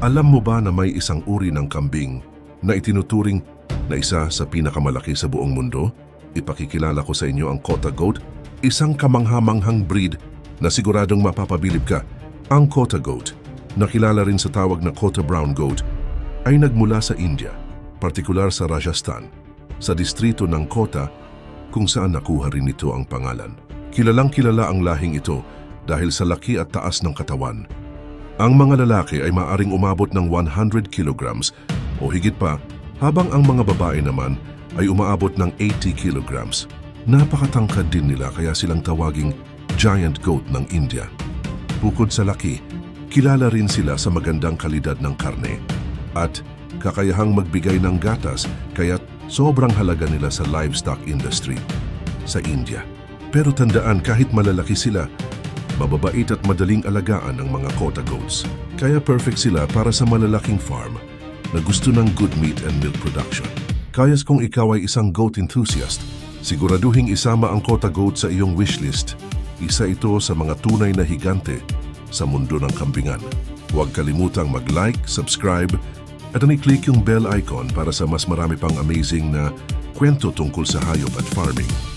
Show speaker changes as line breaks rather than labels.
Alam mo ba na may isang uri ng kambing na itinuturing na isa sa pinakamalaki sa buong mundo? Ipakikilala ko sa inyo ang Kota Goat, isang kamanghamanghang breed na siguradong mapapabilib ka. Ang Kota Goat, na kilala rin sa tawag na Kota Brown Goat, ay nagmula sa India, partikular sa Rajasthan, sa distrito ng Kota kung saan nakuha rin ito ang pangalan. Kilalang kilala ang lahing ito dahil sa laki at taas ng katawan. Ang mga lalaki ay maaring umabot ng 100 kilograms o higit pa, habang ang mga babae naman ay umaabot ng 80 kilograms. Napakatangkad din nila kaya silang tawaging giant goat ng India. Bukod sa laki, kilala rin sila sa magandang kalidad ng karne at kakayahang magbigay ng gatas kaya sobrang halaga nila sa livestock industry sa India. Pero tandaan, kahit malalaki sila, mababait at madaling alagaan ang mga Kota Goats. Kaya perfect sila para sa malalaking farm na gusto ng good meat and milk production. Kaya kung ikaw ay isang goat enthusiast, siguraduhing isama ang Kota Goat sa iyong wishlist. Isa ito sa mga tunay na higante sa mundo ng kambingan. Huwag kalimutang mag-like, subscribe, at i-click yung bell icon para sa mas marami pang amazing na kwento tungkol sa hayop at farming.